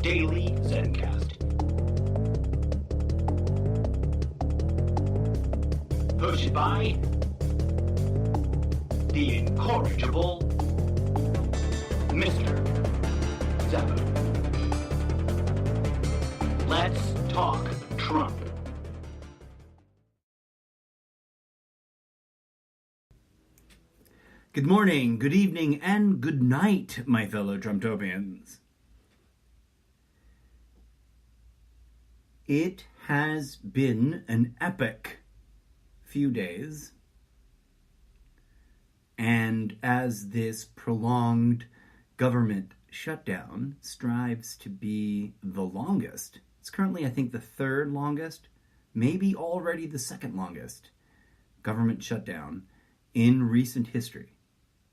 Daily Zencast. Hosted by the incorrigible Mr. Zeppo. Let's talk Trump. Good morning, good evening, and good night, my fellow Trumptopians. It has been an epic few days, and as this prolonged government shutdown strives to be the longest, it's currently, I think, the third longest, maybe already the second longest government shutdown in recent history.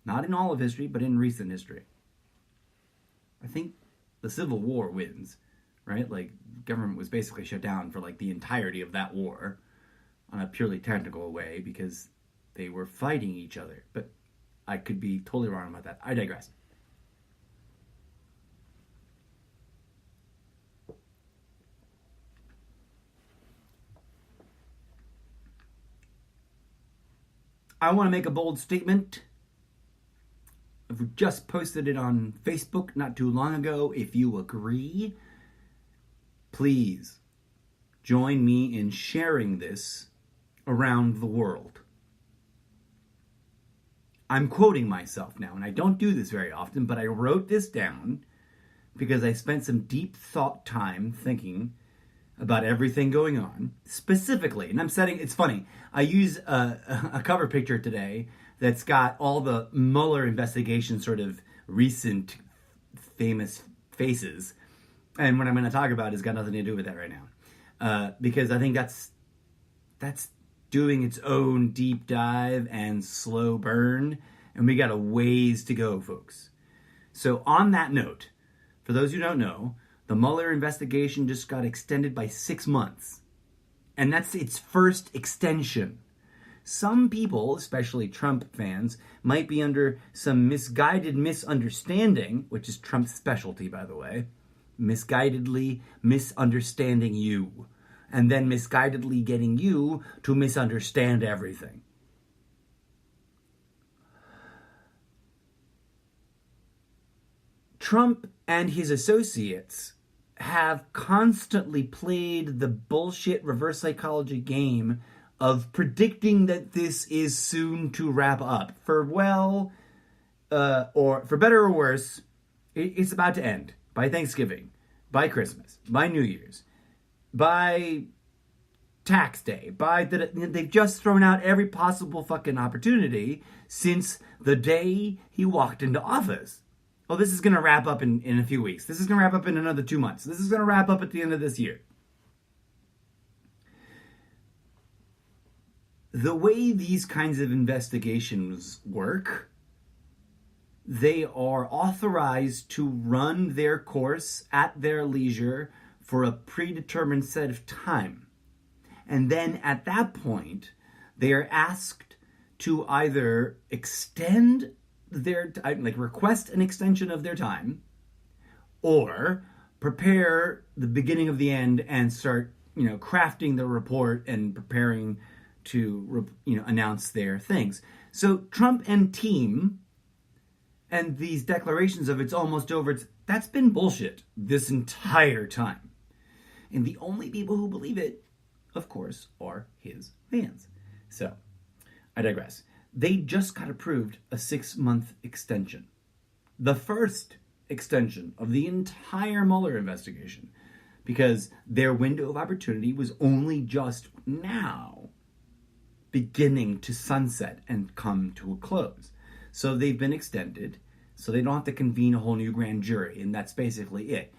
Not in all of history, but in recent history. I think the Civil War wins, right? Like, government was basically shut down for like the entirety of that war on a purely technical way because they were fighting each other. But I could be totally wrong about that. I digress. I want to make a bold statement. I've just posted it on Facebook not too long ago. If you agree, please join me in sharing this around the world. I'm quoting myself now, and I don't do this very often, but I wrote this down because I spent some deep thought time thinking about everything going on, specifically, and it's funny, I use a cover picture today that's got all the Mueller investigation sort of recent famous faces. And what I'm going to talk about has got nothing to do with that right now. Because I think that's doing its own deep dive and slow burn. And we got a ways to go, folks. So on that note, for those who don't know, the Mueller investigation just got extended by 6 months. And that's its first extension. Some people, especially Trump fans, might be under some misguided misunderstanding, which is Trump's specialty, by the way, misguidedly misunderstanding you, and then misguidedly getting you to misunderstand everything. Trump and his associates have constantly played the bullshit reverse psychology game of predicting that this is soon to wrap up. For for better or worse, it's about to end by Thanksgiving, by Christmas, by New Year's, by tax day, they've just thrown out every possible fucking opportunity since the day he walked into office. Oh, this is going to wrap up in a few weeks. This is going to wrap up in another 2 months. This is going to wrap up at the end of this year. The way these kinds of investigations work, they are authorized to run their course at their leisure for a predetermined set of time. And then at that point, they are asked to either extend request an extension of their time, or prepare the beginning of the end and start, crafting the report and preparing to, announce their things. So Trump and team and these declarations of it's almost over, that's been bullshit this entire time. And the only people who believe it, of course, are his fans. So, I digress. They just got approved a 6-month extension. The first extension of the entire Mueller investigation, because their window of opportunity was only just now beginning to sunset and come to a close. So they've been extended, so they don't have to convene a whole new grand jury, and that's basically it.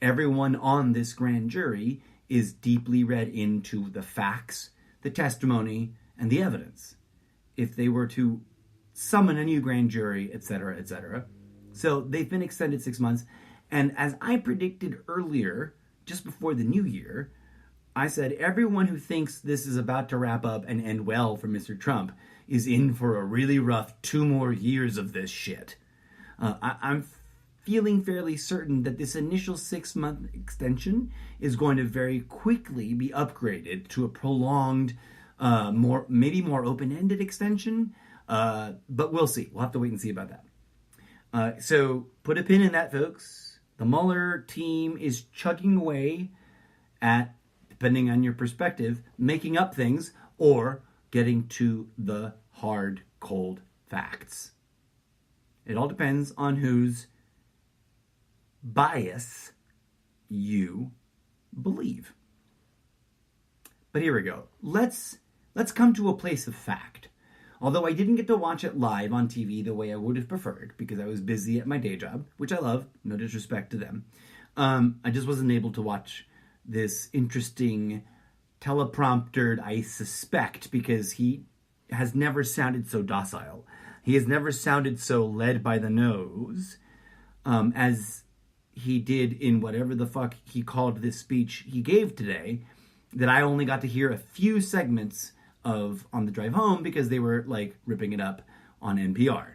Everyone on this grand jury is deeply read into the facts, the testimony, and the evidence. If they were to summon a new grand jury, etc., etc. So they've been extended 6 months, and as I predicted earlier, just before the new year, I said everyone who thinks this is about to wrap up and end well for Mr. Trump is in for a really rough 2 more years of this shit. I'm feeling fairly certain that this initial 6-month extension is going to very quickly be upgraded to a prolonged, maybe more open-ended extension. But we'll see. We'll have to wait and see about that. So put a pin in that, folks. The Mueller team is chugging away at, depending on your perspective, making up things or getting to the hard, cold facts. It all depends on whose bias you believe. But here we go. Let's come to a place of fact. Although I didn't get to watch it live on TV the way I would have preferred because I was busy at my day job, which I love, no disrespect to them. I just wasn't able to watch this interesting telepromptered, I suspect, because he has never sounded so docile. He has never sounded so led by the nose as he did in whatever the fuck he called this speech he gave today, that I only got to hear a few segments of on the drive home because they were like ripping it up on NPR.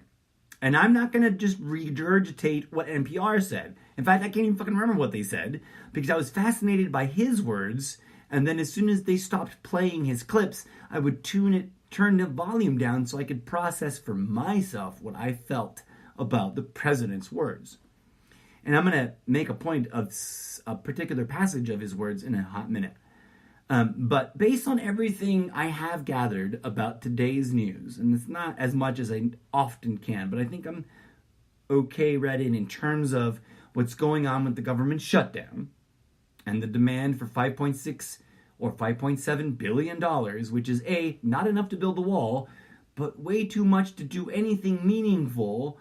And I'm not going to just regurgitate what NPR said. In fact, I can't even fucking remember what they said because I was fascinated by his words. And then as soon as they stopped playing his clips, I would turn the volume down so I could process for myself what I felt about the president's words. And I'm going to make a point of a particular passage of his words in a hot minute. But based on everything I have gathered about today's news, and it's not as much as I often can, but I think I'm okay read in terms of what's going on with the government shutdown and the demand for $5.6 or $5.7 billion, which is not enough to build the wall, but way too much to do anything meaningful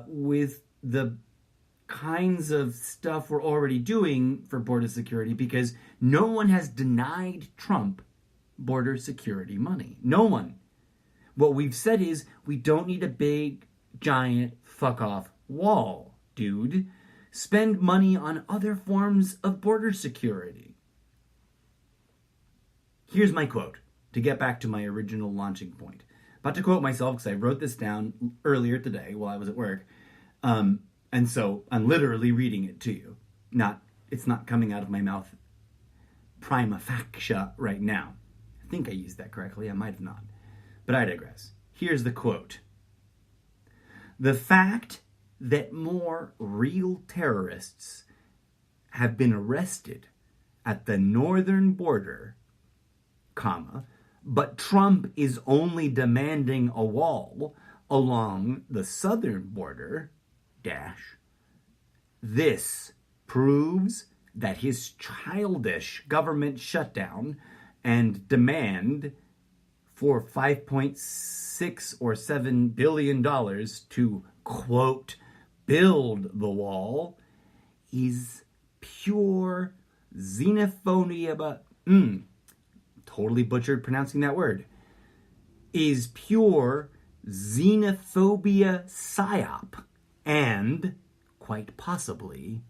with the kinds of stuff we're already doing for border security, because no one has denied Trump border security money. No one. What we've said is we don't need a big, giant, fuck-off wall, dude. Spend money on other forms of border security. Here's my quote, to get back to my original launching point. About to quote myself because I wrote this down earlier today while I was at work. And so I'm literally reading it to you. It's not coming out of my mouth prima facie right now. I think I used that correctly. I might have not. But I digress. Here's the quote. The fact that more real terrorists have been arrested at the northern border, but Trump is only demanding a wall along the southern border, this proves that his childish government shutdown and demand for $5.6 or $7 billion to, quote, build the wall is pure xenophobia, totally butchered pronouncing that word, is pure xenophobia psyop and quite possibly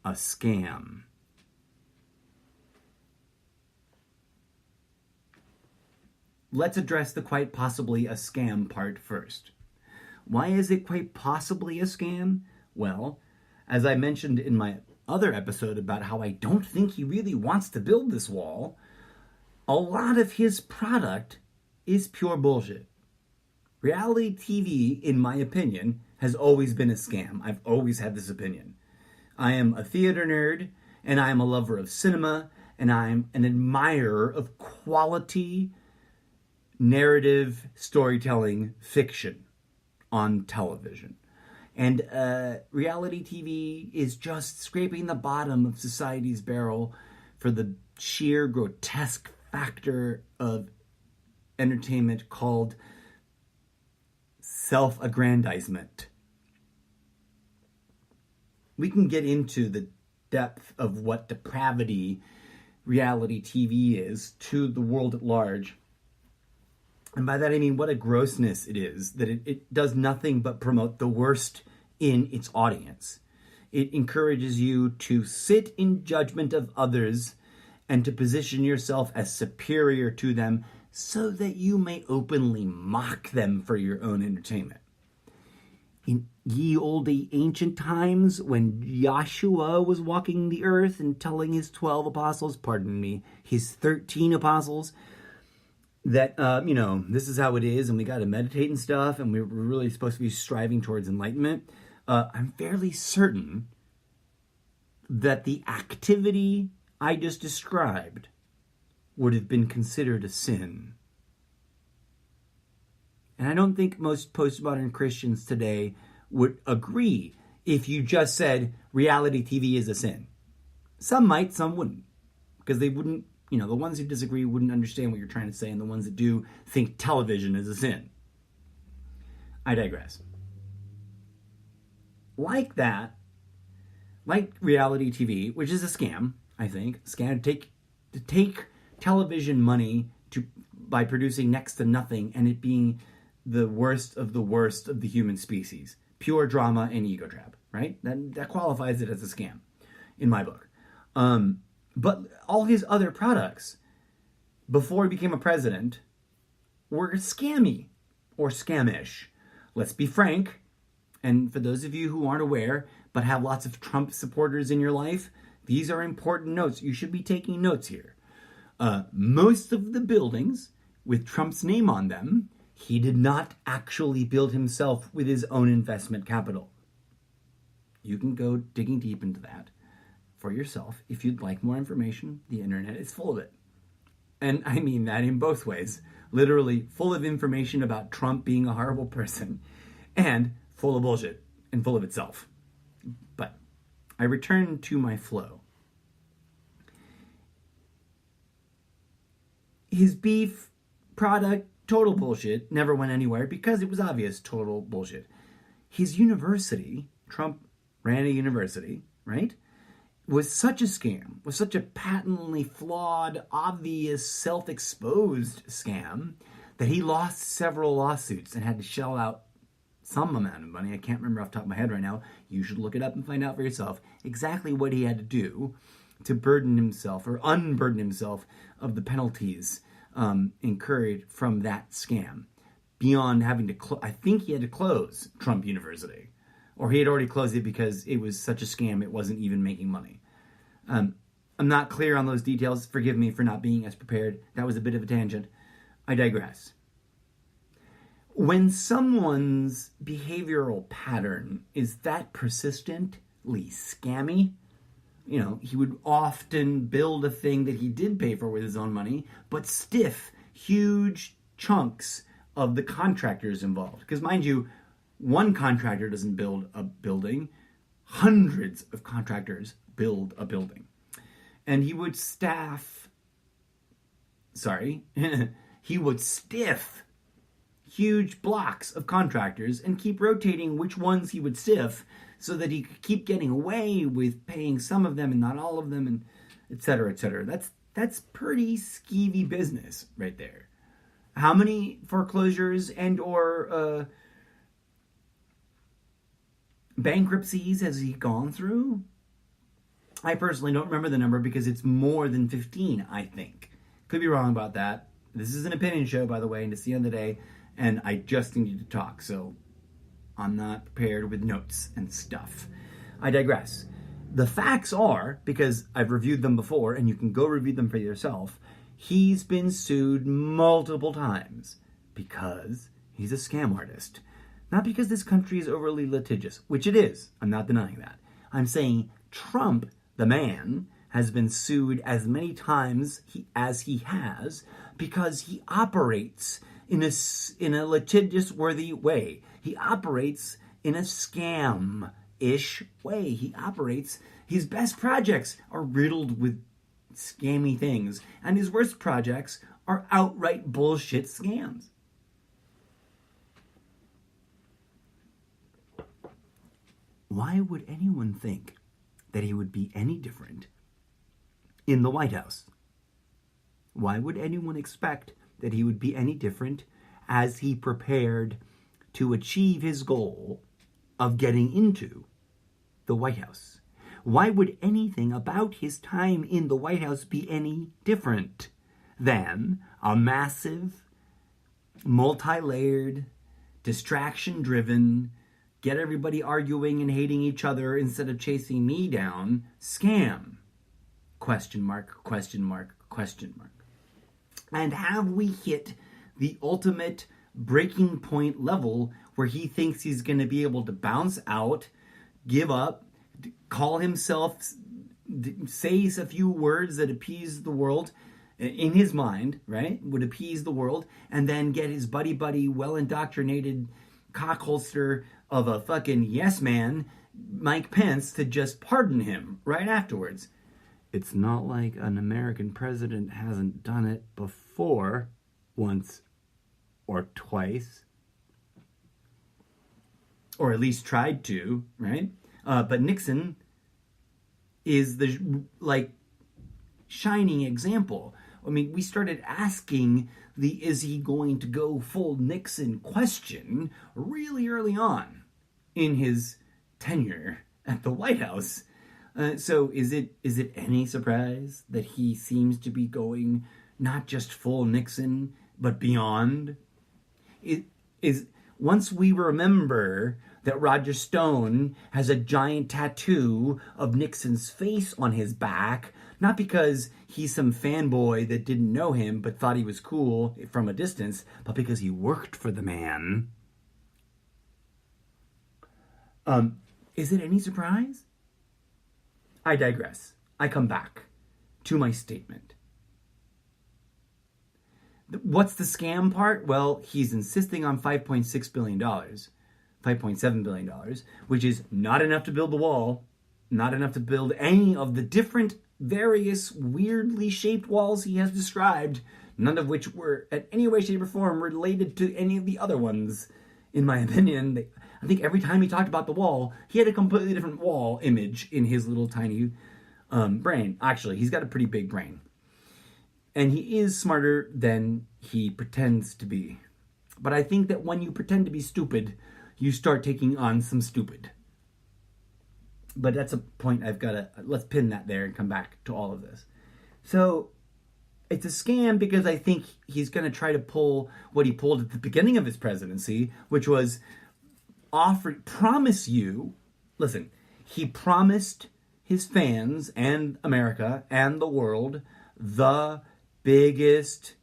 a scam. Let's address the quite possibly a scam part first. Why is it quite possibly a scam? Well, as I mentioned in my other episode about how I don't think he really wants to build this wall, a lot of his product is pure bullshit. Reality TV, in my opinion, has always been a scam. I've always had this opinion. I am a theater nerd, and I am a lover of cinema, and I'm an admirer of quality narrative storytelling fiction on television. And reality TV is just scraping the bottom of society's barrel for the sheer grotesque factor of entertainment called self-aggrandizement. We can get into the depth of what depravity reality TV is to the world at large. And by that I mean what a grossness it is, that it does nothing but promote the worst in its audience. It encourages you to sit in judgment of others and to position yourself as superior to them so that you may openly mock them for your own entertainment. In ye olde ancient times, when Joshua was walking the earth and telling his 12 apostles, pardon me, his 13 apostles, that, this is how it is, and we got to meditate and stuff, and we're really supposed to be striving towards enlightenment, I'm fairly certain that the activity I just described would have been considered a sin. And I don't think most postmodern Christians today would agree if you just said reality TV is a sin. Some might, some wouldn't. Because they wouldn't, the ones who disagree wouldn't understand what you're trying to say, and the ones that do think television is a sin. I digress. Like that, like reality TV, which is a scam, I think, to take television money by producing next to nothing and it being the worst of the human species. Pure drama and ego trap, right? That qualifies it as a scam, in my book. But all his other products, before he became a president, were scammy or scamish. Let's be frank, and for those of you who aren't aware, but have lots of Trump supporters in your life, these are important notes. You should be taking notes here. Most of the buildings with Trump's name on them, he did not actually build himself with his own investment capital. You can go digging deep into that for yourself. If you'd like more information, the internet is full of it. And I mean that in both ways. Literally full of information about Trump being a horrible person and full of bullshit and full of itself. But I return to my flow. His beef product, total bullshit, never went anywhere because it was obvious, total bullshit. His university, Trump ran a university, right, was such a scam, was such a patently flawed, obvious, self-exposed scam that he lost several lawsuits and had to shell out some amount of money. I can't remember off the top of my head right now. You should look it up and find out for yourself exactly what he had to do to burden himself or unburden himself of the penalties incurred from that scam. Beyond having to, I think he had to close Trump University. Or he had already closed it because it was such a scam it wasn't even making money. I'm not clear on those details. Forgive me for not being as prepared. That was a bit of a tangent. I digress. When someone's behavioral pattern is that persistently scammy, he would often build a thing that he did pay for with his own money, but stiff huge chunks of the contractors involved. Because mind you, one contractor doesn't build a building. Hundreds of contractors build a building. And he would stiff huge blocks of contractors and keep rotating which ones he would stiff so that he could keep getting away with paying some of them and not all of them, and et cetera, et cetera. That's pretty skeevy business right there. How many foreclosures and or bankruptcies has he gone through? I personally don't remember the number because it's more than 15, I think. Could be wrong about that. This is an opinion show, by the way, and it's the end of the day, and I just need to talk, so I'm not prepared with notes and stuff. I digress. The facts are, because I've reviewed them before, and you can go review them for yourself, he's been sued multiple times because he's a scam artist. Not because this country is overly litigious, which it is. I'm not denying that. I'm saying Trump, the man, has been sued as many times as he has because he operates in a litigious-worthy way. He operates in a scam-ish way. He operates, his best projects are riddled with scammy things, and his worst projects are outright bullshit scams. Why would anyone think that he would be any different in the White House? Why would anyone expect that he would be any different as he prepared to achieve his goal of getting into the White House? Why would anything about his time in the White House be any different than a massive, multi-layered, distraction-driven get everybody arguing and hating each other instead of chasing me down. Scam. Question mark, question mark, question mark. And have we hit the ultimate breaking point level where he thinks he's going to be able to bounce out, give up, call himself, say a few words that appease the world in his mind, right? Would appease the world, and then get his buddy, well-indoctrinated cockholster of a fucking yes man, Mike Pence, to just pardon him right afterwards. It's not like an American president hasn't done it before, once or twice, or at least tried to, right? But Nixon is the shining example. I mean, we started asking the "is he going to go full Nixon" question really early on in his tenure at the White House. So is it any surprise that he seems to be going not just full Nixon, but beyond? It is, once we remember that Roger Stone has a giant tattoo of Nixon's face on his back, not because he's some fanboy that didn't know him but thought he was cool from a distance, but because he worked for the man. Is it any surprise? I digress. I come back to my statement. What's the scam part? Well, he's insisting on $5.6 billion, $5.7 billion, which is not enough to build the wall, not enough to build any of the different various weirdly shaped walls he has described, none of which were in any way, shape, or form related to any of the other ones, in my opinion. I think every time he talked about the wall, he had a completely different wall image in his little tiny brain. Actually, he's got a pretty big brain. And he is smarter than he pretends to be. But I think that when you pretend to be stupid, you start taking on some stupid. But that's a point let's pin that there and come back to all of this. So it's a scam because I think he's going to try to pull what he pulled at the beginning of his presidency, which was he promised his fans and America and the world the biggest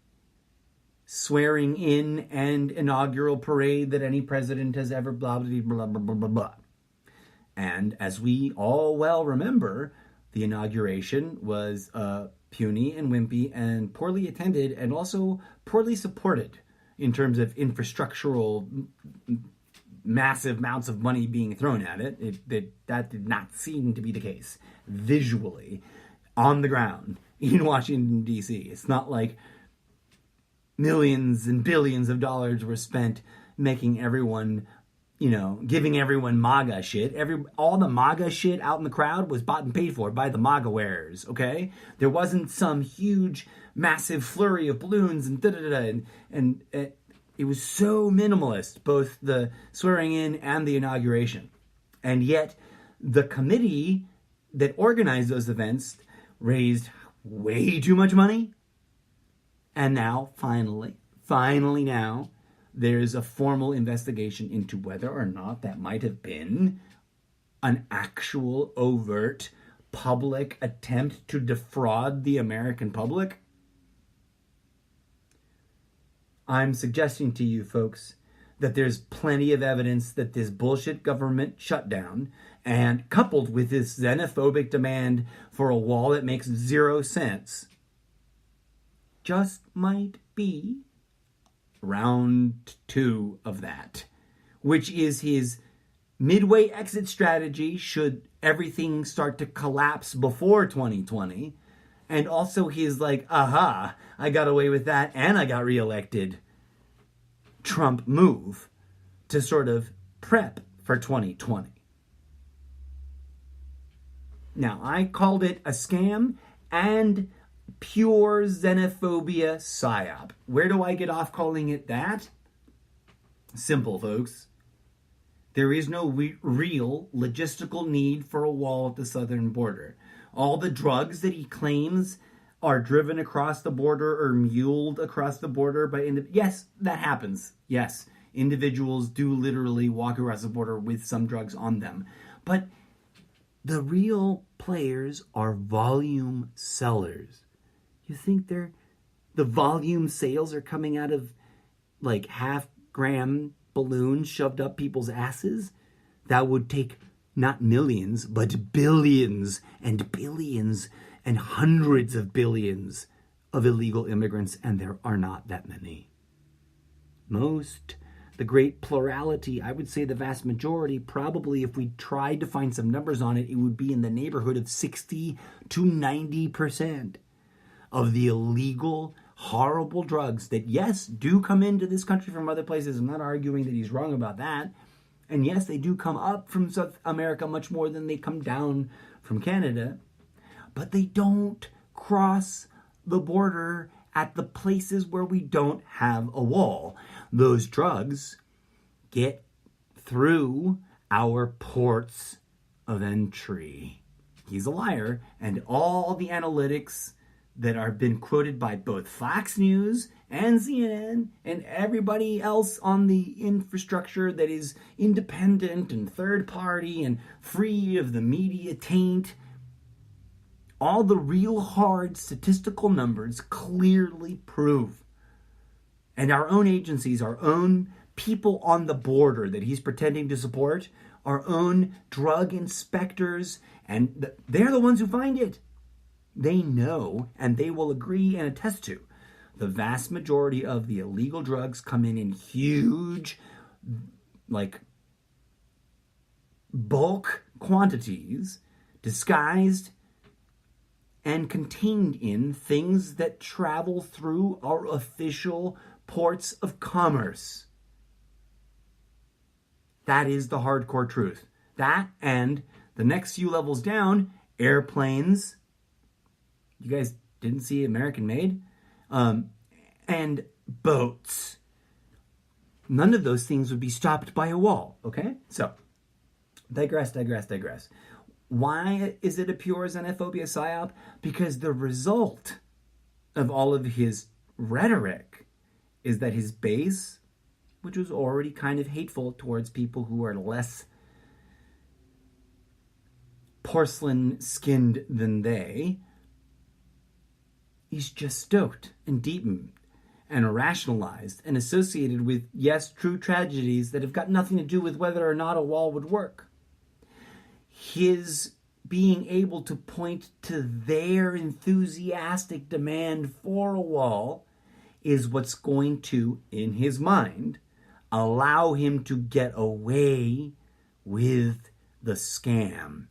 swearing in and inaugural parade that any president has ever blah, blah, blah, blah, blah, blah, blah. And as we all well remember, the inauguration was puny and wimpy and poorly attended and also poorly supported in terms of infrastructural massive amounts of money being thrown at it. That did not seem to be the case visually on the ground in Washington, D.C. It's not like millions and billions of dollars were spent making everyone, giving everyone MAGA shit. All the MAGA shit out in the crowd was bought and paid for by the MAGA wearers, okay? There wasn't some huge, massive flurry of balloons and da-da-da-da, and it was so minimalist, both the swearing in and the inauguration. And yet, the committee that organized those events raised way too much money. And now, finally now, there's a formal investigation into whether or not that might have been an actual overt public attempt to defraud the American public. I'm suggesting to you folks that there's plenty of evidence that this bullshit government shutdown, and coupled with this xenophobic demand for a wall that makes 0 sense, just might be round 2 of that, which is his midway exit strategy should everything start to collapse before 2020, and also his aha, I got away with that and I got reelected Trump move to sort of prep for 2020. Now, I called it a scam and pure xenophobia psyop. Where do I get off calling it that? Simple, folks. There is no real logistical need for a wall at the southern border. All the drugs that he claims are driven across the border or muled across the border by yes, that happens. Yes, individuals do literally walk across the border with some drugs on them. But the real players are volume sellers. You think the volume sales are coming out of like half-gram balloons shoved up people's asses? That would take not millions, but billions and billions and hundreds of billions of illegal immigrants, and there are not that many. The great plurality, I would say the vast majority, probably if we tried to find some numbers on it, it would be in the neighborhood of 60 to 90% of the illegal, horrible drugs that, yes, do come into this country from other places. I'm not arguing that he's wrong about that. And yes, they do come up from South America much more than they come down from Canada. But they don't cross the border at the places where we don't have a wall. Those drugs get through our ports of entry. He's a liar, and all the analytics that have been quoted by both Fox News and CNN and everybody else on the infrastructure that is independent and third party and free of the media taint, all the real hard statistical numbers clearly prove, and our own agencies, our own people on the border that he's pretending to support, our own drug inspectors, and they're the ones who find it. They know, and they will agree and attest to, the vast majority of the illegal drugs come in huge, like, bulk quantities, disguised and contained in things that travel through our official ports of commerce. That is the hardcore truth. That, and the next few levels down, airplanes. You guys didn't see American Made? And boats. None of those things would be stopped by a wall, okay? So, digress. Why is it a pure xenophobia psyop? Because the result of all of his rhetoric is that his base, which was already kind of hateful towards people who are less porcelain-skinned than they, he's just stoked and deepened and rationalized and associated with, yes, true tragedies that have got nothing to do with whether or not a wall would work. His being able to point to their enthusiastic demand for a wall is what's going to, in his mind, allow him to get away with the scam.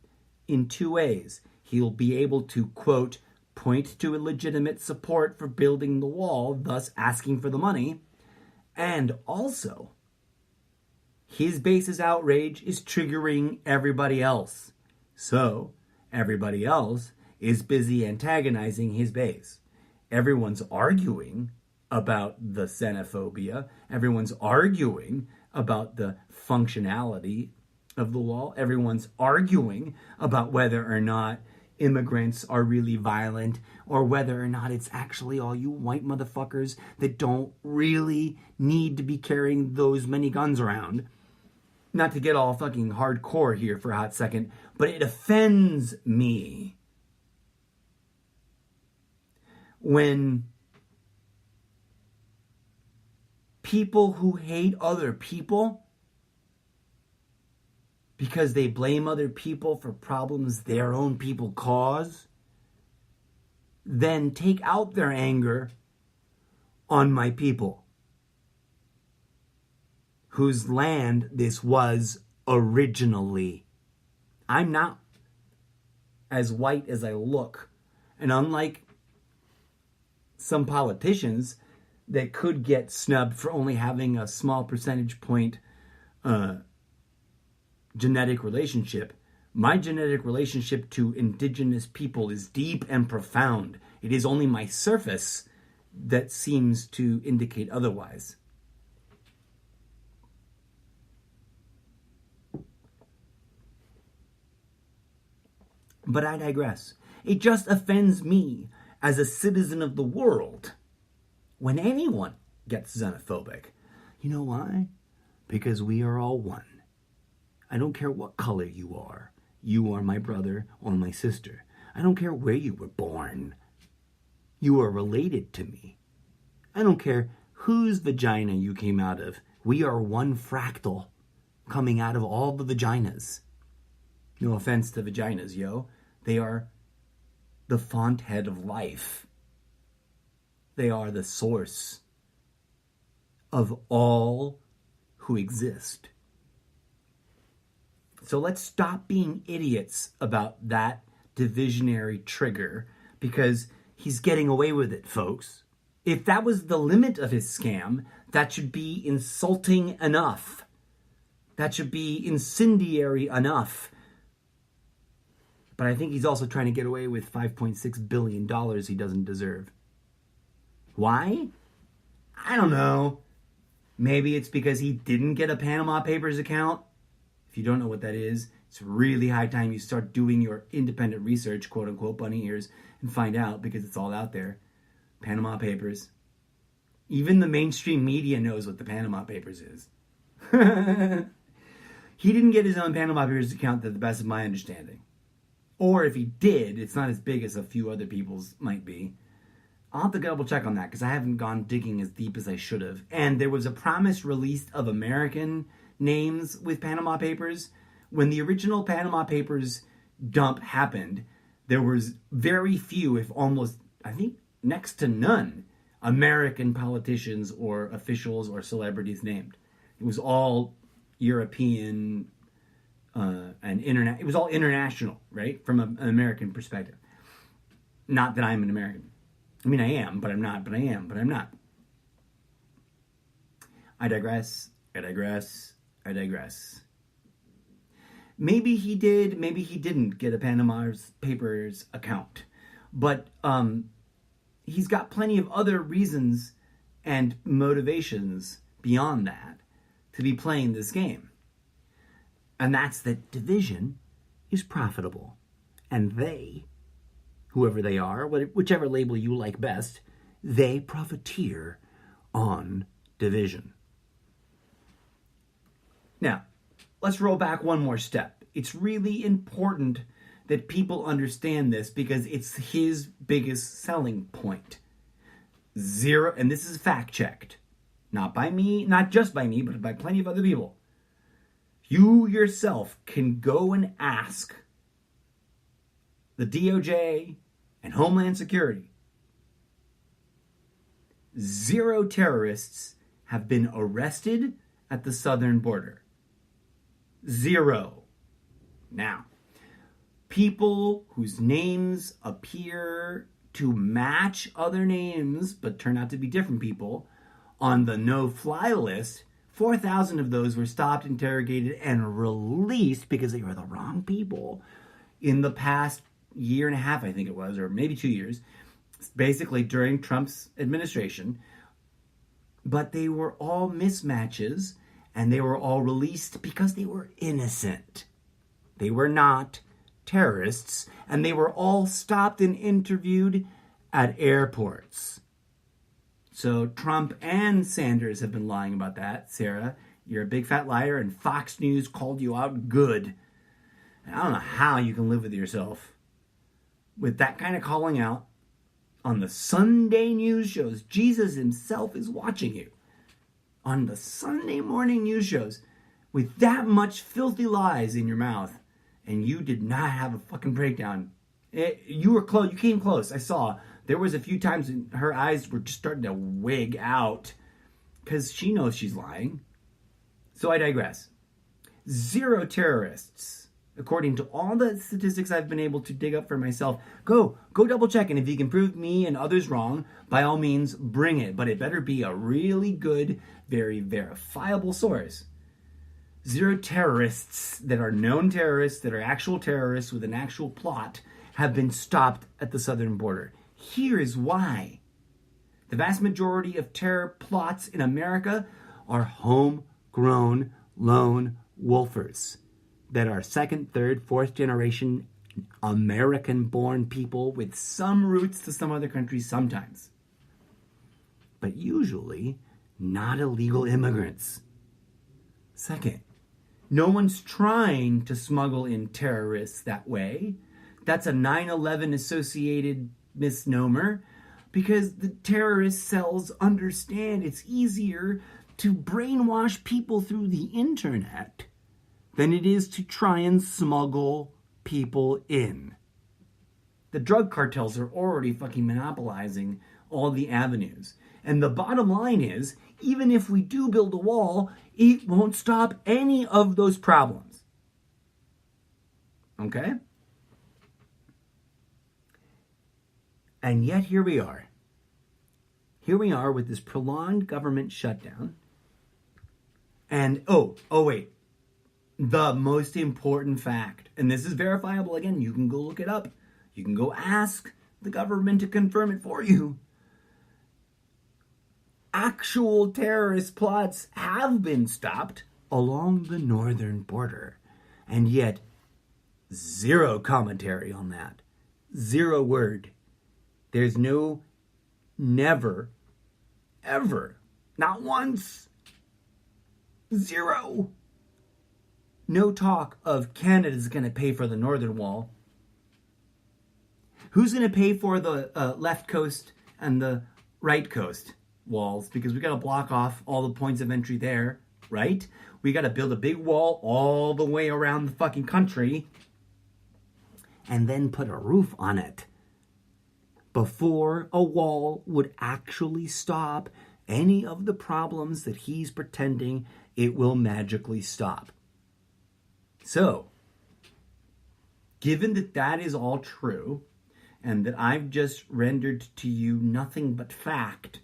In two ways. He'll be able to, quote, point to a legitimate support for building the wall, thus asking for the money, and also his base's outrage is triggering everybody else. So, everybody else is busy antagonizing his base. Everyone's arguing about the xenophobia. Everyone's arguing about the functionality of the wall. Everyone's arguing about whether or not immigrants are really violent, or whether or not it's actually all you white motherfuckers that don't really need to be carrying those many guns around. Not to get all fucking hardcore here for a hot second, but it offends me when people who hate other people because they blame other people for problems their own people cause, then take out their anger on my people, whose land this was originally. I'm not as white as I look. And unlike some politicians that could get snubbed for only having a small percentage point genetic relationship, my genetic relationship to indigenous people is deep and profound. It is only my surface that seems to indicate otherwise. But I digress. It just offends me as a citizen of the world when anyone gets xenophobic. You know why? because we are all one. I don't care what color you are. You are my brother or my sister. I don't care where you were born. You are related to me. I don't care whose vagina you came out of. We are one fractal coming out of all the vaginas. No offense to vaginas, yo. They are the font head of life. They are the source of all who exist. So let's stop being idiots about that divisionary trigger, because he's getting away with it, folks. If that was the limit of his scam, that should be insulting enough. That should be incendiary enough. But I think he's also trying to get away with $5.6 billion he doesn't deserve. Why? I don't know. Maybe it's because he didn't get a Panama Papers account. If you don't know what that is, it's really high time you start doing your independent research, quote unquote, bunny ears, and find out, because it's all out there. Panama Papers. Even the mainstream media knows what the Panama Papers is. He didn't get his own Panama Papers account, to the best of my understanding. Or if he did, it's not as big as a few other people's might be. I'll have to double check on that, because I haven't gone digging as deep as I should have. And there was a promise released of American names with Panama Papers. When the original Panama Papers dump happened, there was very few, if almost, I think, next to none, American politicians or officials or celebrities named. It was all European and internet. It was all international, right? From an American perspective. Not that I'm an American. I mean, I am, but I'm not. But I am, but I'm not. I digress. Maybe he did, maybe he didn't get a Panama Papers account. But he's got plenty of other reasons and motivations beyond that to be playing this game. And that's that division is profitable. And they, whoever they are, whichever label you like best, they profiteer on division. Now, let's roll back one more step. It's really important that people understand this, because it's his biggest selling point. Zero, and this is fact-checked. Not by me, not just by me, but by plenty of other people. You yourself can go and ask the DOJ and Homeland Security. Zero terrorists have been arrested at the southern border. Zero. Now, people whose names appear to match other names but turn out to be different people on the no-fly list, 4,000 of those were stopped, interrogated, and released because they were the wrong people in the past year and a half, I think it was, or maybe 2 years, basically during Trump's administration. But they were all mismatches, and they were all released because they were innocent. They were not terrorists, and they were all stopped and interviewed at airports. So Trump and Sanders have been lying about that. Sarah, you're a big fat liar, and Fox News called you out good. And I don't know how you can live with yourself with that kind of calling out on the Sunday news shows. Jesus himself is watching you on the Sunday morning news shows with that much filthy lies in your mouth, and you did not have a fucking breakdown. You were close. You came close. I saw. There was a few times her eyes were just starting to wig out because she knows she's lying. So I digress. Zero terrorists, according to all the statistics I've been able to dig up for myself. Go double check, and if you can prove me and others wrong, by all means, bring it. But it better be a really good, very verifiable source. Zero terrorists that are known terrorists, that are actual terrorists with an actual plot, have been stopped at the southern border. Here is why. The vast majority of terror plots in America are homegrown lone wolfers that are second, third, fourth generation American-born people with some roots to some other countries sometimes. But usually not illegal immigrants. Second, no one's trying to smuggle in terrorists that way. That's a 9/11 associated misnomer because the terrorist cells understand it's easier to brainwash people through the internet than it is to try and smuggle people in. The drug cartels are already fucking monopolizing all the avenues. And the bottom line is, even if we do build a wall, it won't stop any of those problems. Okay? And yet here we are. Here we are with this prolonged government shutdown. And, oh wait. The most important fact, and this is verifiable again, you can go look it up. You can go ask the government to confirm it for you. Actual terrorist plots have been stopped along the northern border. And yet, zero commentary on that. Zero word. There's never, ever, not once, zero. No talk of Canada's going to pay for the northern wall. Who's going to pay for the left coast and the right coast walls? Because we got to block off all the points of entry there, right? We got to build a big wall all the way around the fucking country and then put a roof on it before a wall would actually stop any of the problems that he's pretending it will magically stop. So, given that that is all true, and that I've just rendered to you nothing but fact,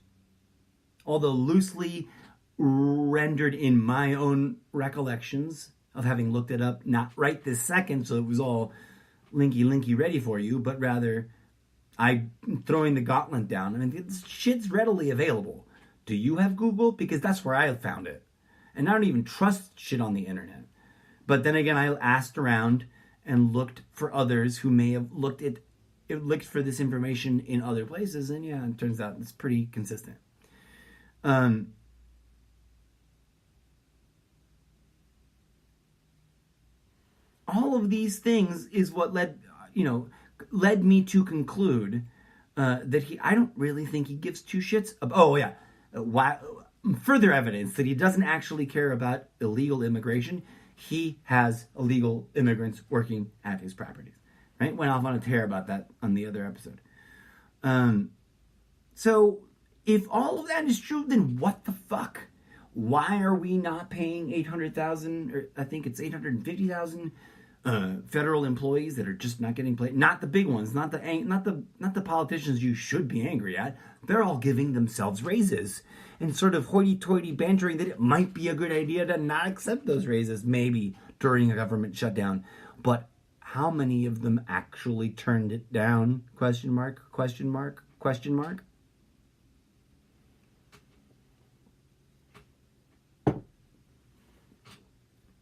although loosely rendered in my own recollections of having looked it up, not right this second, so it was all linky ready for you, but rather I'm throwing the gauntlet down. I mean, this shit's readily available. Do you have Google? Because that's where I found it. And I don't even trust shit on the internet. But then again, I asked around and looked for others who may have looked for this information in other places, and yeah, it turns out it's pretty consistent. All of these things is what led me to conclude that I don't really think he gives two shits. Why? Further evidence that he doesn't actually care about illegal immigration. He has illegal immigrants working at his properties. Right? Went off on a tear about that on the other episode. So, if all of that is true, then what the fuck? Why are we not paying 800,000, or I think it's 850,000 federal employees that are just not getting paid? Not the big ones, not the politicians you should be angry at. They're all giving themselves raises and sort of hoity-toity bantering that it might be a good idea to not accept those raises, maybe during a government shutdown. But how many of them actually turned it down? Question mark.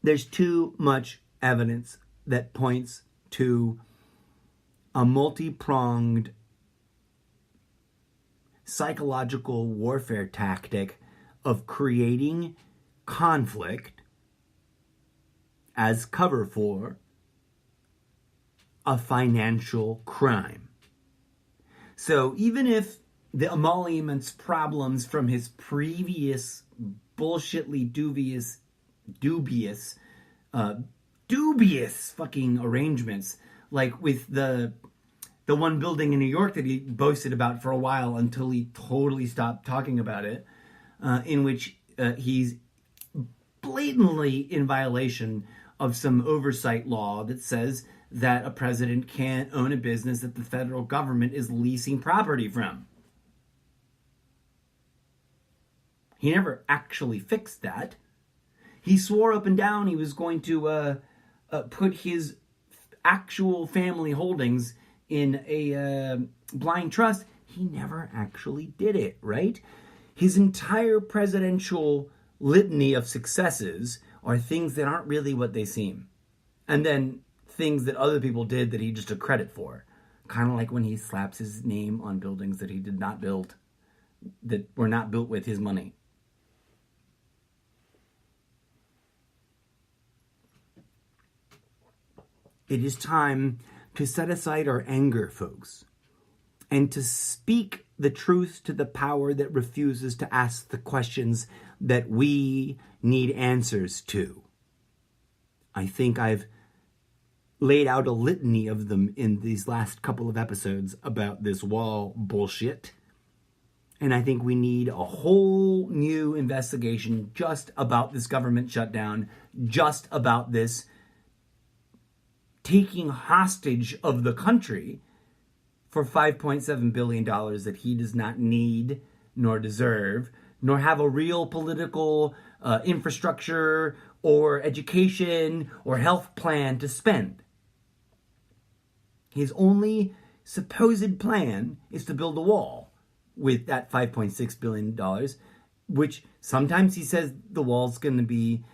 There's too much evidence that points to a multi-pronged psychological warfare tactic of creating conflict as cover for a financial crime. So even if the emoluments problems from his previous bullshitly dubious fucking arrangements, like with the one building in New York that he boasted about for a while until he totally stopped talking about it, in which he's blatantly in violation of some oversight law that says that a president can't own a business that the federal government is leasing property from. He never actually fixed that. He swore up and down he was going to put his actual family holdings in a blind trust. He never actually did it, right? His entire presidential litany of successes are things that aren't really what they seem. And then things that other people did that he just took credit for. Kind of like when he slaps his name on buildings that he did not build, that were not built with his money. It is time to set aside our anger, folks, and to speak the truth to the power that refuses to ask the questions that we need answers to. I think I've laid out a litany of them in these last couple of episodes about this wall bullshit. And I think we need a whole new investigation just about this government shutdown, just about this taking hostage of the country for $5.7 billion that he does not need nor deserve, nor have a real political infrastructure or education or health plan to spend. His only supposed plan is to build a wall with that $5.6 billion, which sometimes he says the wall's going to be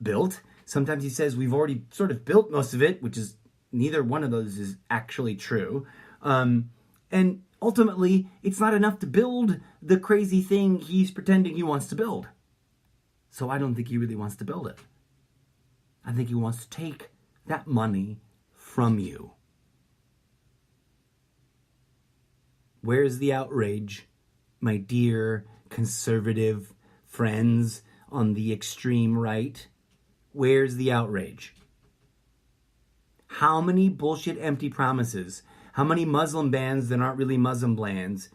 built. Sometimes he says we've already sort of built most of it, which is neither one of those is actually true. And ultimately, it's not enough to build the crazy thing he's pretending he wants to build. So I don't think he really wants to build it. I think he wants to take that money from you. Where's the outrage, my dear conservative friends on the extreme right? Where's the outrage? How many bullshit empty promises? How many Muslim bans that aren't really Muslim bans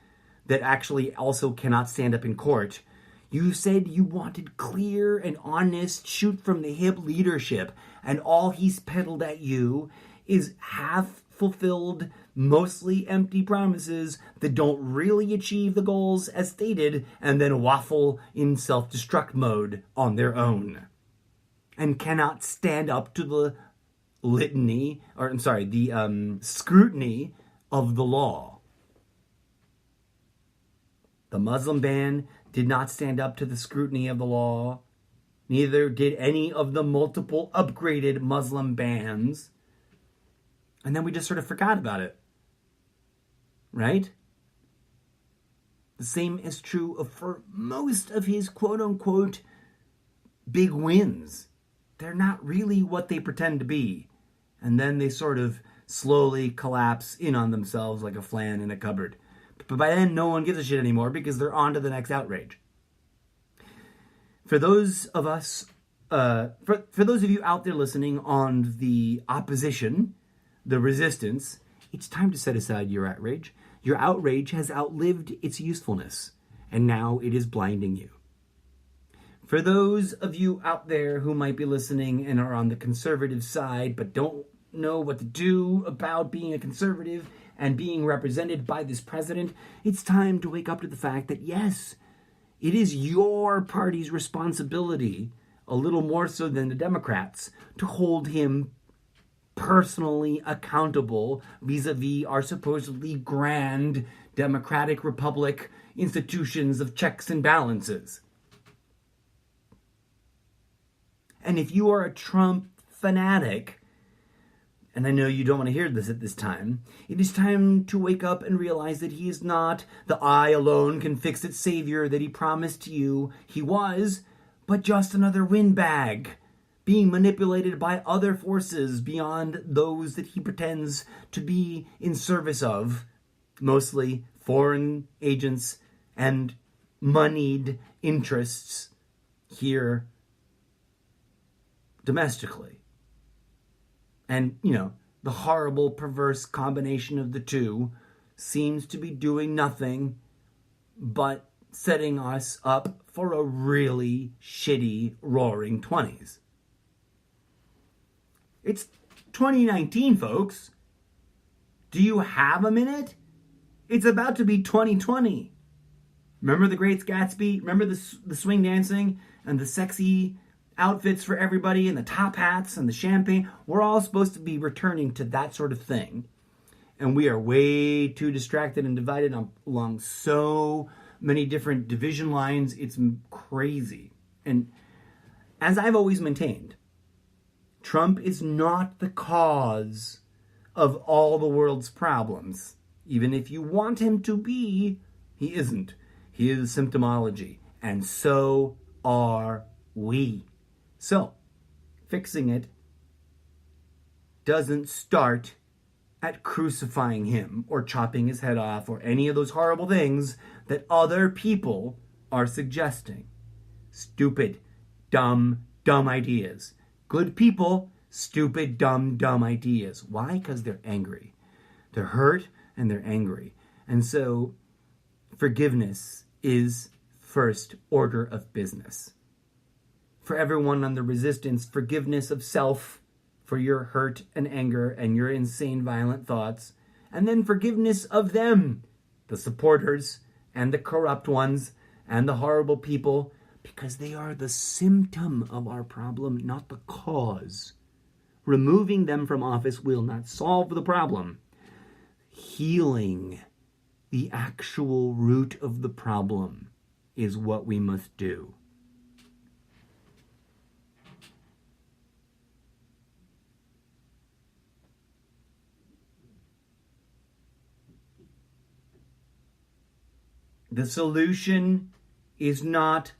that actually also cannot stand up in court? You said you wanted clear and honest, shoot from the hip leadership, and all he's peddled at you is half-fulfilled, mostly empty promises that don't really achieve the goals as stated and then waffle in self-destruct mode on their own and cannot stand up to the scrutiny of the law. The Muslim ban did not stand up to the scrutiny of the law. Neither did any of the multiple upgraded Muslim bans. And then we just sort of forgot about it. Right? The same is true for most of his quote-unquote big wins. They're not really what they pretend to be. And then they sort of slowly collapse in on themselves like a flan in a cupboard. But by then, no one gives a shit anymore because they're on to the next outrage. For those of us, for those of you out there listening on the opposition, the resistance, it's time to set aside your outrage. Your outrage has outlived its usefulness, and now it is blinding you. For those of you out there who might be listening and are on the conservative side but don't know what to do about being a conservative and being represented by this president, it's time to wake up to the fact that, yes, it is your party's responsibility, a little more so than the Democrats, to hold him personally accountable vis-a-vis our supposedly grand democratic republic institutions of checks and balances. And if you are a Trump fanatic, and I know you don't want to hear this at this time, it is time to wake up and realize that he is not the I alone can fix it savior that he promised you he was, but just another windbag, being manipulated by other forces beyond those that he pretends to be in service of, mostly foreign agents and moneyed interests here domestically. And, the horrible, perverse combination of the two seems to be doing nothing but setting us up for a really shitty roaring 20s. It's 2019, folks. Do you have a minute? It's about to be 2020. Remember The Great Gatsby? Remember the swing dancing and the sexy outfits for everybody and the top hats and the champagne? We're all supposed to be returning to that sort of thing. And we are way too distracted and divided along so many different division lines. It's crazy. And as I've always maintained, Trump is not the cause of all the world's problems. Even if you want him to be, he isn't. He is symptomology. And so are we. So, fixing it doesn't start at crucifying him or chopping his head off or any of those horrible things that other people are suggesting. Stupid, dumb ideas. Good people, stupid, dumb ideas. Why? Because they're angry. They're hurt and they're angry. And so forgiveness is first order of business. For everyone on the resistance, forgiveness of self for your hurt and anger and your insane violent thoughts, and then forgiveness of them, the supporters and the corrupt ones and the horrible people, because they are the symptom of our problem, not the cause. Removing them from office will not solve the problem. Healing the actual root of the problem is what we must do. The solution is not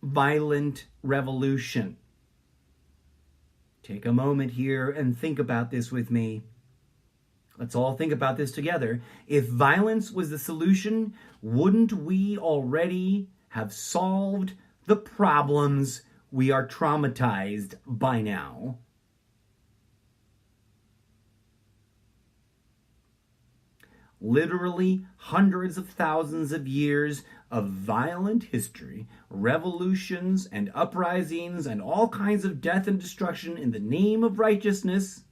violent revolution. Take a moment here and think about this with me. Let's all think about this together. If violence was the solution, wouldn't we already have solved the problems we are traumatized by now? Literally hundreds of thousands of years of violent history, revolutions and uprisings and all kinds of death and destruction in the name of righteousness,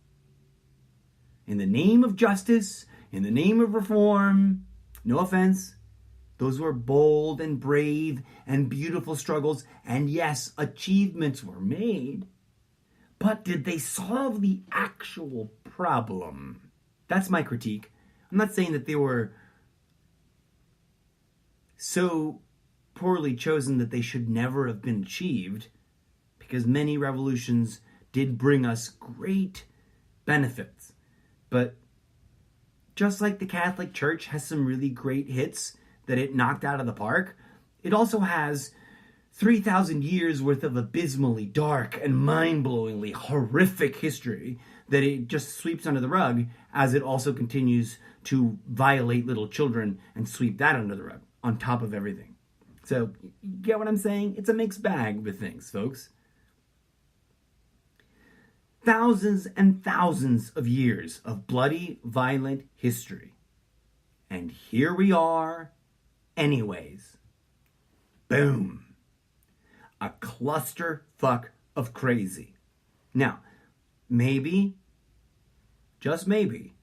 in the name of justice, in the name of reform. No offense. Those were bold and brave and beautiful struggles, and yes, achievements were made. But did they solve the actual problem? That's my critique. I'm not saying that they were so poorly chosen that they should never have been achieved, because many revolutions did bring us great benefits. But just like the Catholic Church has some really great hits that it knocked out of the park, it also has 3,000 years worth of abysmally dark and mind-blowingly horrific history that it just sweeps under the rug, as it also continues to violate little children and sweep that under the rug on top of everything. So, you get what I'm saying? It's a mixed bag with things, folks. Thousands and thousands of years of bloody, violent history. And here we are, anyways. Boom. A clusterfuck of crazy. Now, maybe, just maybe,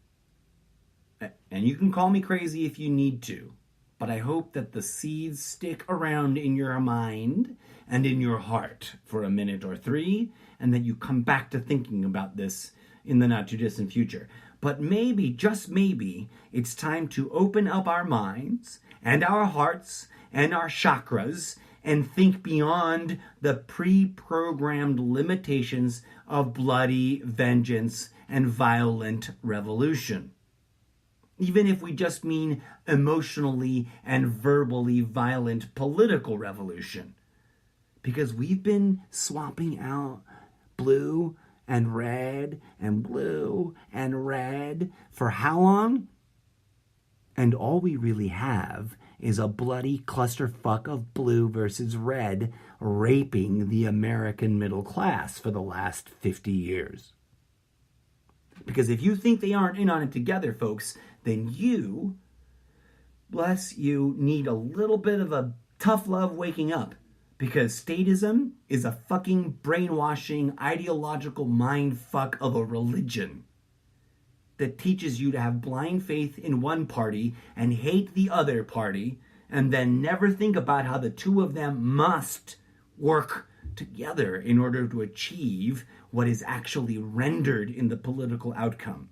and you can call me crazy if you need to, but I hope that the seeds stick around in your mind and in your heart for a minute or three, and that you come back to thinking about this in the not-too-distant future. But maybe, just maybe, it's time to open up our minds and our hearts and our chakras and think beyond the pre-programmed limitations of bloody vengeance and violent revolution. Even if we just mean emotionally and verbally violent political revolution. Because we've been swapping out blue and red and blue and red for how long? And all we really have is a bloody clusterfuck of blue versus red raping the American middle class for the last 50 years. Because if you think they aren't in on it together, folks, then you, bless you, need a little bit of a tough love waking up. Because statism is a fucking brainwashing, ideological mindfuck of a religion that teaches you to have blind faith in one party and hate the other party, and then never think about how the two of them must work together in order to achieve what is actually rendered in the political outcome.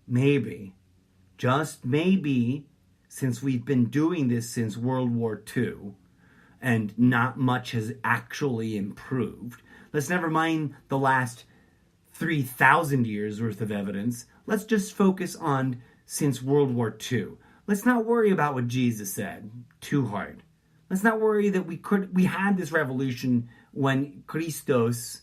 Maybe, just maybe, since we've been doing this since World War II, and not much has actually improved, let's never mind the last 3,000 years worth of evidence. Let's just focus on since World War II. Let's not worry about what Jesus said too hard. Let's not worry that we had this revolution when Christos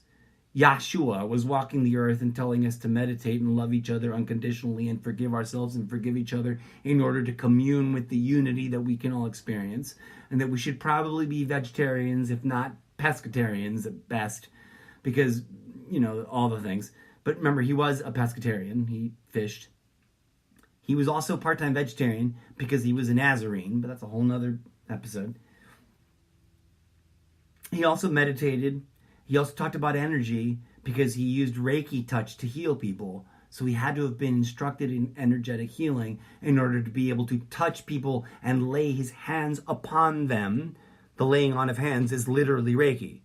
Yahshua was walking the earth and telling us to meditate and love each other unconditionally and forgive ourselves and forgive each other in order to commune with the unity that we can all experience, and that we should probably be vegetarians, if not pescatarians at best, because, all the things. But remember, he was a pescatarian. He fished. He was also part-time vegetarian because he was a Nazarene, but that's a whole nother episode. He also meditated. He also talked about energy because he used Reiki touch to heal people. So he had to have been instructed in energetic healing in order to be able to touch people and lay his hands upon them. The laying on of hands is literally Reiki.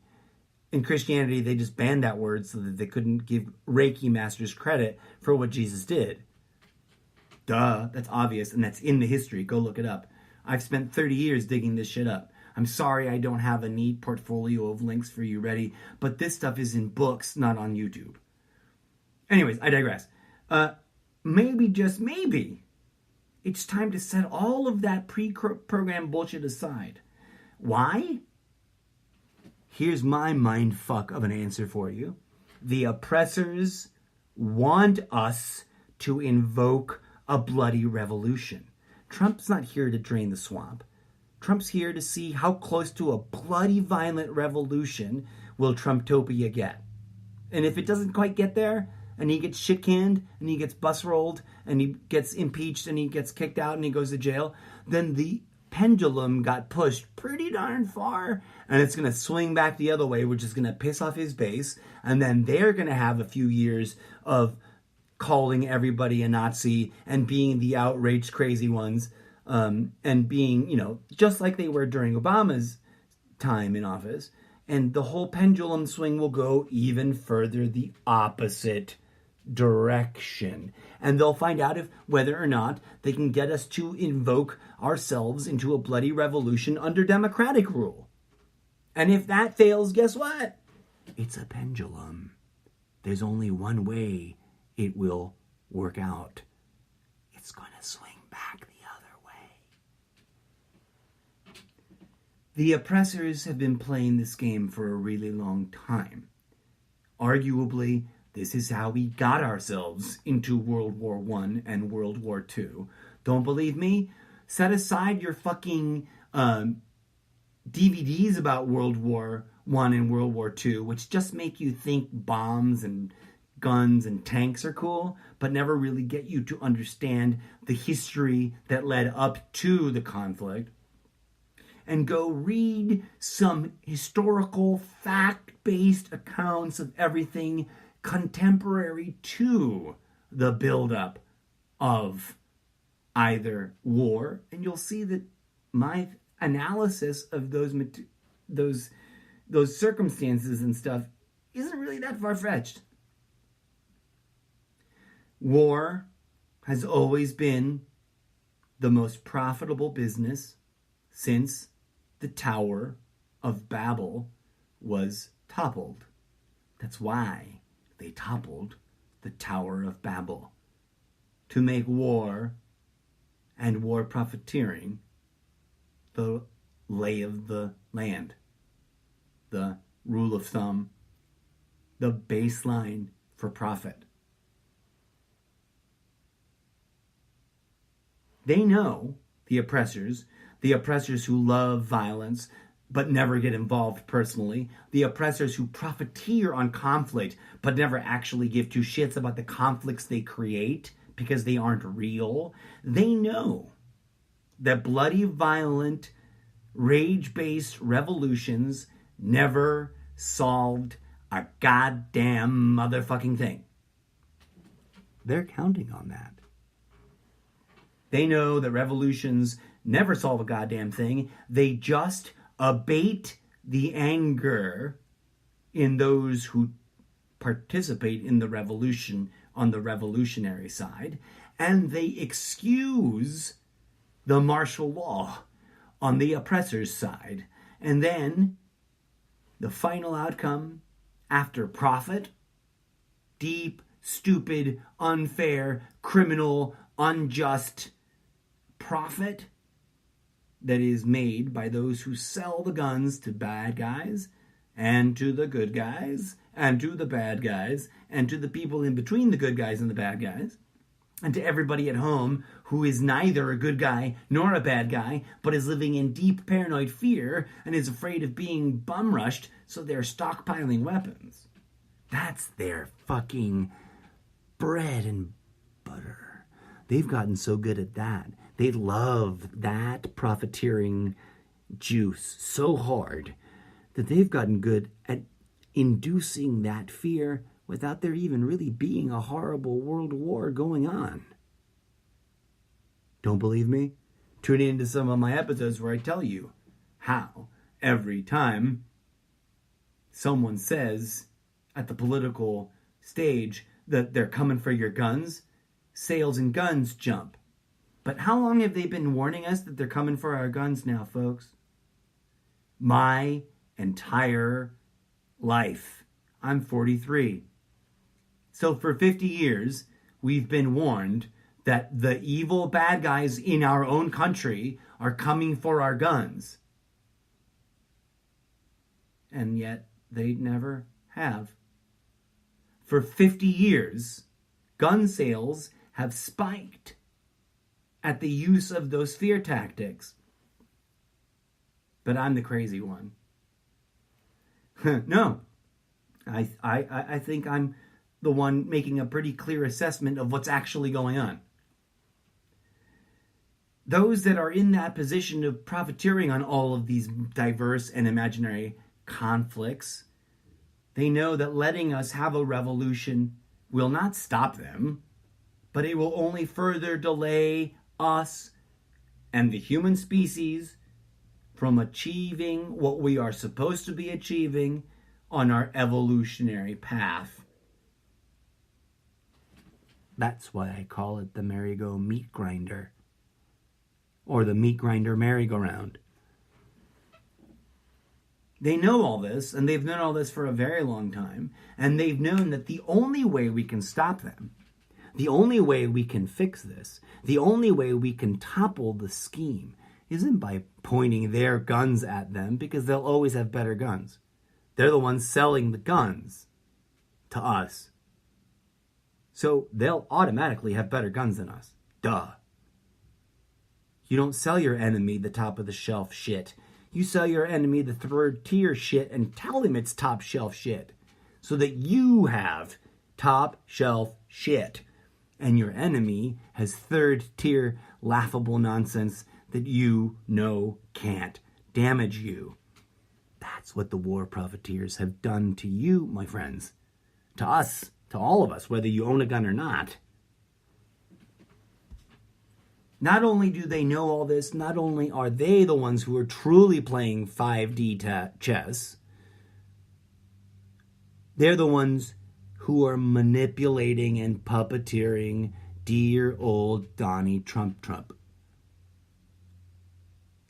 In Christianity, they just banned that word so that they couldn't give Reiki masters credit for what Jesus did. Duh, that's obvious, and that's in the history. Go look it up. I've spent 30 years digging this shit up. I'm sorry I don't have a neat portfolio of links for you ready, but this stuff is in books, not on YouTube. Anyways, I digress. Maybe, just maybe, it's time to set all of that pre-programmed bullshit aside. Why? Here's my mindfuck of an answer for you. The oppressors want us to invoke a bloody revolution. Trump's not here to drain the swamp. Trump's here to see how close to a bloody, violent revolution will Trumptopia get. And if it doesn't quite get there, and he gets shit-canned, and he gets bus-rolled, and he gets impeached, and he gets kicked out, and he goes to jail, then the pendulum got pushed pretty darn far, and it's going to swing back the other way, which is going to piss off his base, and then they're going to have a few years of calling everybody a Nazi and being the outraged crazy ones, and being, just like they were during Obama's time in office. And the whole pendulum swing will go even further the opposite direction. And they'll find out whether or not they can get us to invoke ourselves into a bloody revolution under democratic rule. And if that fails, guess what? It's a pendulum. There's only one way it will work out. It's going to swing back the other way. The oppressors have been playing this game for a really long time. Arguably, this is how we got ourselves into World War I and World War II. Don't believe me? Set aside your fucking DVDs about World War I and World War II, which just make you think bombs and guns and tanks are cool, but never really get you to understand the history that led up to the conflict. And go read some historical, fact-based accounts of everything contemporary to the buildup of either war, and you'll see that my analysis of those circumstances and stuff isn't really that far-fetched. War has always been the most profitable business since the Tower of Babel was toppled. That's why they toppled the Tower of Babel. To make war and war profiteering the lay of the land, the rule of thumb, the baseline for profit. They know, the oppressors who love violence but never get involved personally, the oppressors who profiteer on conflict but never actually give two shits about the conflicts they create because they aren't real, they know that bloody, violent, rage-based revolutions never solved a goddamn motherfucking thing. They're counting on that. They know that revolutions never solve a goddamn thing. They just abate the anger in those who participate in the revolution on the revolutionary side, and they excuse the martial law on the oppressor's side. And then the final outcome, after profit, deep, stupid, unfair, criminal, unjust profit that is made by those who sell the guns to bad guys and to the good guys and to the bad guys, and to the people in between the good guys and the bad guys, and to everybody at home who is neither a good guy nor a bad guy, but is living in deep paranoid fear and is afraid of being bum rushed, so they're stockpiling weapons. That's their fucking bread and butter. They've gotten so good at that. They love that profiteering juice so hard that they've gotten good at inducing that fear without there even really being a horrible world war going on. Don't believe me? Tune into some of my episodes where I tell you how every time someone says at the political stage that they're coming for your guns, sales and guns jump. But how long have they been warning us that they're coming for our guns now, folks? My entire life. I'm 43. So for 50 years, we've been warned that the evil bad guys in our own country are coming for our guns. And yet, they never have. For 50 years, gun sales have spiked at the use of those fear tactics. But I'm the crazy one. No. I think I'm the one making a pretty clear assessment of what's actually going on. Those that are in that position of profiteering on all of these diverse and imaginary conflicts, they know that letting us have a revolution will not stop them, but it will only further delay us and the human species from achieving what we are supposed to be achieving on our evolutionary path. That's why I call it the merry-go meat grinder, or the meat grinder merry-go-round. They know all this, and they've known all this for a very long time, and they've known that the only way we can stop them, the only way we can fix this, the only way we can topple the scheme isn't by pointing their guns at them, because they'll always have better guns. They're the ones selling the guns to us. So they'll automatically have better guns than us. Duh. You don't sell your enemy the top of the shelf shit. You sell your enemy the third tier shit and tell him it's top shelf shit, so that you have top shelf shit. And your enemy has third tier laughable nonsense that you know can't damage you. That's what the war profiteers have done to you, my friends. To us, to all of us, whether you own a gun or not. Not only do they know all this, not only are they the ones who are truly playing 5D chess, they're the ones who are manipulating and puppeteering dear old Donnie Trump.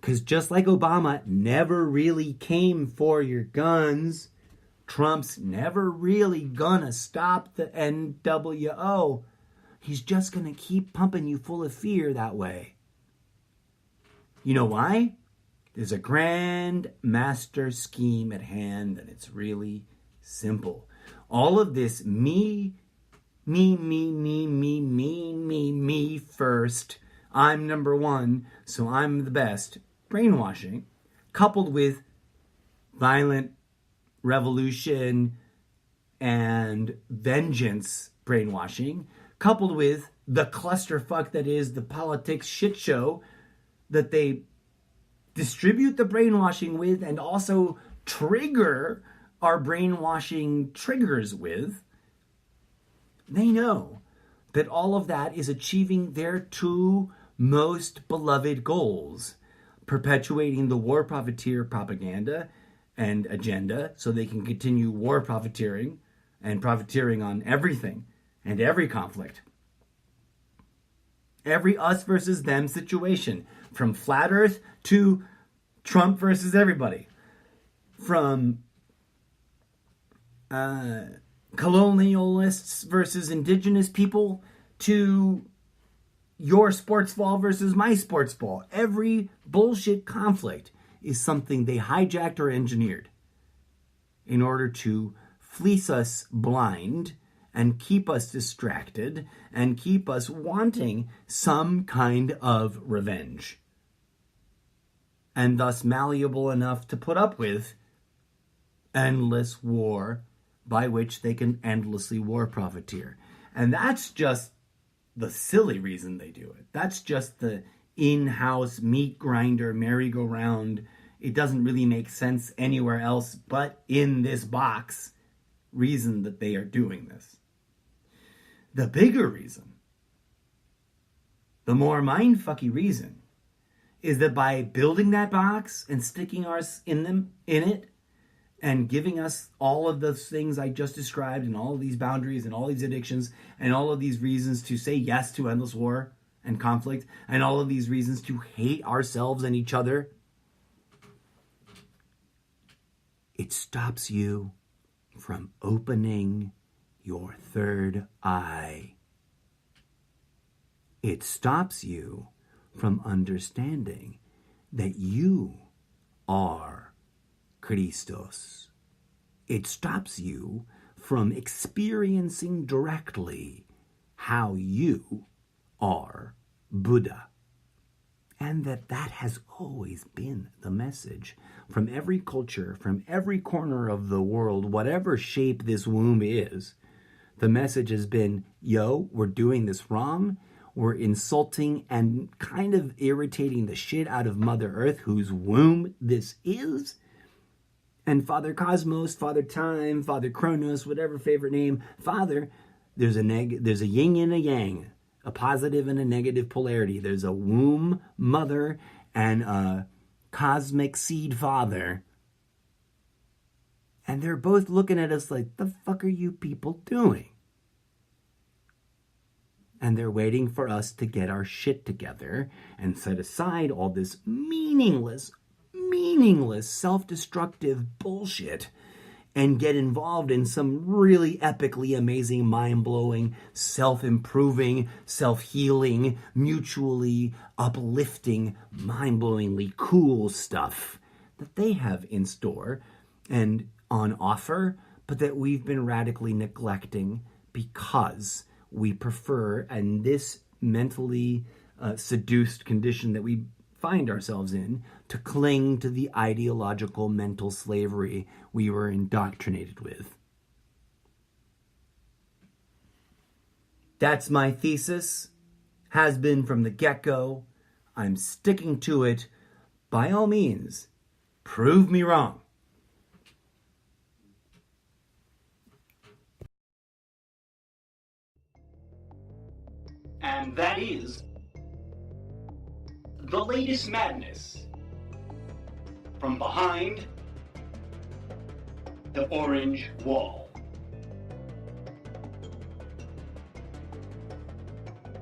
Because just like Obama never really came for your guns, Trump's never really gonna stop the NWO. He's just gonna keep pumping you full of fear that way. You know why? There's a grand master scheme at hand, and it's really simple. All of this me first, I'm number one, so I'm the best, brainwashing, coupled with violent revolution and vengeance brainwashing, coupled with the clusterfuck that is the politics shit show that they distribute the brainwashing with and also trigger our brainwashing triggers with. They know that all of that is achieving their two most beloved goals: perpetuating the war profiteer propaganda and agenda so they can continue war profiteering and profiteering on everything and every conflict. Every us versus them situation, from flat earth to Trump versus everybody, from colonialists versus indigenous people to your sports ball versus my sports ball. Every bullshit conflict is something they hijacked or engineered in order to fleece us blind and keep us distracted and keep us wanting some kind of revenge, and thus malleable enough to put up with endless war by which they can endlessly war profiteer. And that's just the silly reason they do it. That's just the in-house meat grinder merry-go-round. It doesn't really make sense anywhere else but in this box reason that they are doing this. The bigger reason, the more mindfucky reason, is that by building that box and sticking ours in it, and giving us all of those things I just described, and all of these boundaries, and all these addictions, and all of these reasons to say yes to endless war and conflict, and all of these reasons to hate ourselves and each other, it stops you from opening your third eye. It stops you from understanding that you are Christos. It stops you from experiencing directly how you are Buddha. And that has always been the message from every culture, from every corner of the world, whatever shape this womb is. The message has been, yo, we're doing this wrong. We're insulting and kind of irritating the shit out of Mother Earth, whose womb this is. And Father Cosmos, Father Time, Father Kronos, whatever favorite name, Father, there's a yin and a yang, a positive and a negative polarity. There's a womb mother and a cosmic seed father. And they're both looking at us like, the fuck are you people doing? And they're waiting for us to get our shit together and set aside all this meaningless, self-destructive bullshit and get involved in some really epically amazing, mind-blowing, self-improving, self-healing, mutually uplifting, mind-blowingly cool stuff that they have in store and on offer, but that we've been radically neglecting because we prefer, and this mentally seduced condition that we find ourselves in, to cling to the ideological mental slavery we were indoctrinated with. That's my thesis. Has been from the get-go. I'm sticking to it. By all means, prove me wrong. And that is the latest madness from behind the orange wall.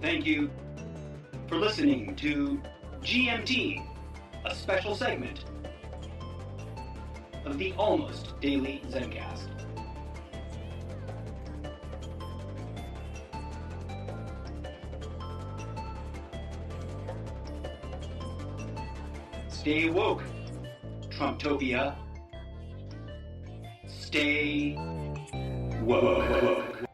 Thank you for listening to GMT, a special segment of the Almost Daily Zencast. Stay woke, Trumptopia. Stay woke.